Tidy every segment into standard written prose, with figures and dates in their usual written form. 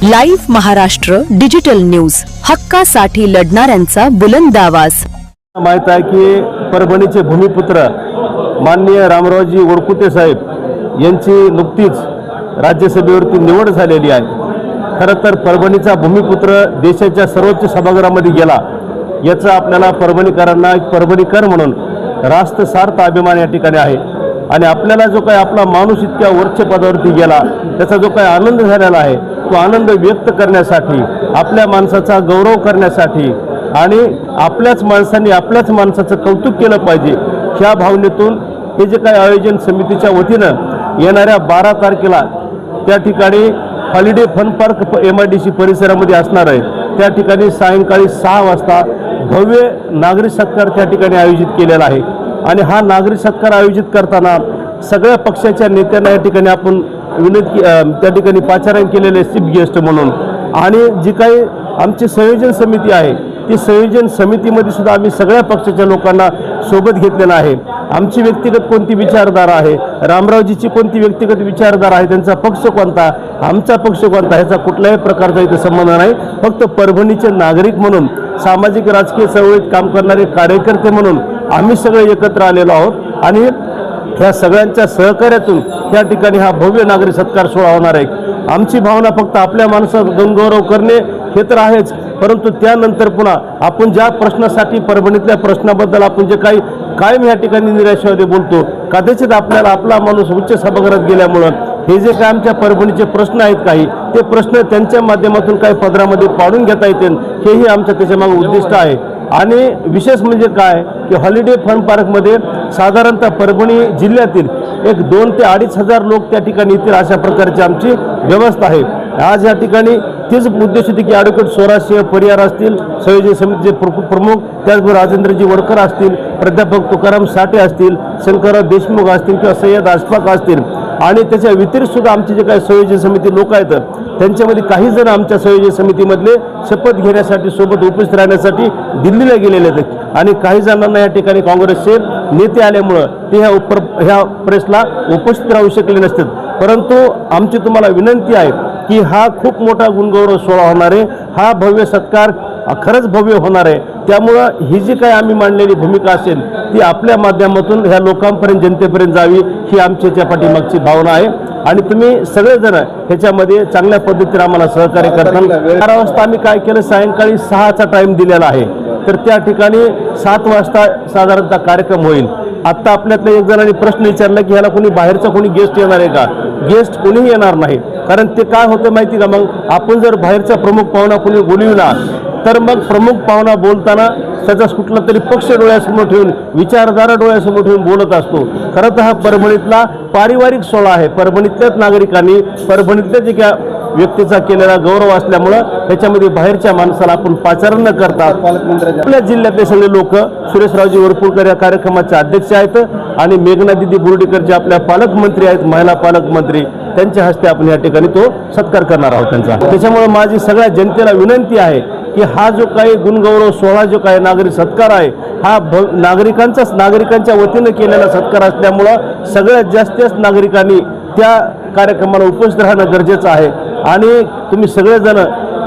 Live Maharashtra digital news, हक्कासाठी लढणाऱ्यांचा बुलंद आवाज। माहित आहे की परभणीचे भूमिपुत्र माननीय रामरावजी वडकुते साहेब यांची नुकतीच राज्यसभेवरती निवड झालेली आहे। खरं तर परभणीचा भूमिपुत्र देशाच्या सर्वोच्च सभागृहामध्ये गेला, याचा आपल्याला परभणीकरांना एक परभणीकर म्हणून रास्त सार्थ अभिमान या ठिकाणी आहे। आणि आपल्याला जो काही आपला माणूस इतक्या वरच पदावरती गेला, त्याचा जो काही आनंद झालेला आहे, तो आनंद व्यक्त करण्यासाठी, आपल्या माणसाचा गौरव करण्यासाठी आणि आपल्याच माणसांनी आपल्याच माणसाचं कौतुक केलं पाहिजे, ह्या भावनेतून हे जे काही आयोजन समितीच्या वतीनं येणाऱ्या 12 तारखेला त्या ठिकाणी हॉलिडे फन पार्क MIDC परिसरामध्ये असणार आहे, त्या ठिकाणी सायंकाळी 6 वाजता भव्य नागरिक सत्कार त्या ठिकाणी आयोजित केलेला आहे। आणि हा नागरिक सत्कार आयोजित करताना सगळ्या पक्षाच्या नेत्यांना या ठिकाणी आपण विनंती त्या ठिकाणी पाचारण केलेले चीफ गेस्ट म्हणून। आणि जी काही आमची संयोजन समिती आहे, ती संयोजन समितीमध्ये सुद्धा आम्ही सगळ्या पक्षाच्या लोकांना सोबत घेतलेला आहे। आमची व्यक्तिगत कोणती विचारधारा आहे, रामरावजीची कोणती व्यक्तिगत विचारधारा आहे, त्यांचा पक्ष कोणता, आमचा पक्ष कोणता, ह्याचा कुठल्याही प्रकारचा इथे संबंध नाही। फक्त परभणीचे नागरिक म्हणून, सामाजिक राजकीय चळवळीत काम करणारे कार्यकर्ते म्हणून आम्ही सगळे एकत्र आलेलो आहोत। आणि ह्या सगळ्यांच्या सहकार्यातून त्या ठिकाणी हा भव्य नागरिक सत्कार सोहळा होणार आहे। आमची भावना फक्त आपल्या माणसाचा गौरव करणे हे तर आहेच, परंतु त्यानंतर पुन्हा आपण ज्या प्रश्नासाठी, परभणीतल्या प्रश्नाबद्दल आपण जे काही कायम या ठिकाणी निराशावादी बोलतो, कदाचित आपल्याला आपला माणूस उच्च सभागृहात गेल्यामुळं हे जे काय आमच्या परभणीचे प्रश्न आहेत, काही ते प्रश्न त्यांच्या माध्यमातून काही पदरामध्ये पाडून घेता येतील, हेही आमचं त्याच्यामागे उद्दिष्ट आहे। आणि विशेष म्हणजे काय की हॉलिडे फन पार्कमध्ये साधारणतः परभणी जिल्ह्यातील एक 2 ते 2.5 हजार लोक त्या ठिकाणी येतील, अशा प्रकारची आमची व्यवस्था आहे। आज या ठिकाणी तीच उद्देश होती की ॲडव्होकेट स्वराजसिंह परिहार असतील, संयोजन समितीचे प्रमुख, त्याचबरोबर राजेंद्रजी वडकर असतील, प्राध्यापक तुकाराम साठे असतील, शंकरराव देशमुख असतील किंवा सय्यद अशफाक असतील, आणि त्याच्या व्यतिरिक्त सुद्धा आमचे जे काही संयोजन समिती लोक आहेत, त्यांच्यामध्ये काही जण आमच्या संयोजन समितीमधले शपथ घेण्यासाठी, सोबत उपस्थित राहण्यासाठी दिल्लीला गेलेले आहेत। आणि काही जणांना या ठिकाणी काँग्रेसचे नेते आल्यामुळं ते ह्या प्रेसला उपस्थित राहू शकले नसतात। परंतु आमची तुम्हाला विनंती आहे की हा खूप मोठा गुणगौरव सोहळा होणार आहे, हा भव्य सत्कार खरंच भव्य होणार आहे। त्यामुळं ही जी काही आम्ही मांडलेली भूमिका असेल, ती आपल्या माध्यमातून ह्या लोकांपर्यंत, जनतेपर्यंत जावी, ही आमची त्या पाठीमागची भावना आहे। आणि तुम्ही सगळेजण ह्याच्यामध्ये चांगल्या पद्धतीने आम्हाला सहकार्य करताल। 12 वाजता आम्ही काय केलं, सायंकाळी 6चा टाईम दिलेला आहे, तर त्या ठिकाणी 7 वाजता साधारणतः कार्यक्रम होईल। आत्ता आपल्यातल्या एक जणांनी प्रश्न विचारला की ह्याला कोणी बाहेरचा कोणी गेस्ट येणार आहे का? गेस्ट कोणीही येणार नाही, कारण ते काय होतं माहिती का, मग आपण जर बाहेरचा प्रमुख पाहुणा कोणी बोलविला, तर मग प्रमुख पाहुणा बोलताना त्याचा कुठला तरी पक्ष डोळ्यासमोर ठेवून, विचारधारा डोळ्यासमोर ठेवून बोलत असतो। खरं तर हा परभणीतला पारिवारिक सोहळा आहे। परभणीतल्याच नागरिकांनी, परभणीतल्या जे काय व्यक्तीचा केलेला गौरव असल्यामुळं त्याच्यामध्ये बाहेरच्या माणसाला आपण पाचारण न करता, आपल्या जिल्ह्यातले सगळे लोक, सुरेशरावजी वरपुडकर या कार्यक्रमाचे अध्यक्ष आहेत आणि मेघना दिदी बोर्डीकर जे आपल्या पालकमंत्री आहेत, महिला पालकमंत्री, त्यांच्या हस्ते आपण या ठिकाणी तो सत्कार करणार आहोत त्यांचा। त्याच्यामुळे माझी सगळ्या जनतेला विनंती आहे की हा जो काही गुणगौरव सोहळा, जो काही नागरिक सत्कार आहे, हा नागरिकांच्या वतीनं केलेला सत्कार असल्यामुळं सगळ्यात जास्त नागरिकांनी त्या कार्यक्रमाला उपस्थित राहणं गरजेचं आहे। आणि तुम्ही सगळेजण,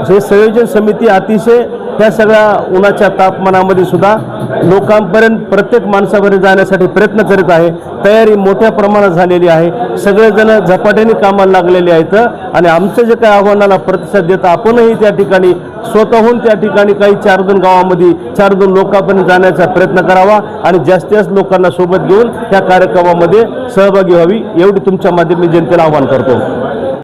हे संयोजन समिती अतिशय त्या सगळ्या उन्हाच्या तापमानामध्ये सुद्धा लोकांपर्यंत, प्रत्येक माणसापर्यंत जाण्यासाठी प्रयत्न करीत आहे। तयारी मोठ्या प्रमाणात झालेली आहे, सगळेजण झपाट्याने कामाला लागलेले आहेत। आणि आमचं जे काही आव्हानाला प्रतिसाद देता आपणही त्या ठिकाणी स्वतःहून त्या ठिकाणी काही 4-2 गावामध्ये 4-2 लोकांपर्यंत जाण्याचा प्रयत्न करावा आणि जास्तीत जास्त लोकांना सोबत घेऊन त्या कार्यक्रमामध्ये सहभागी व्हावी, एवढी तुमच्या माध्यमातून जनतेला आवाहन करतो।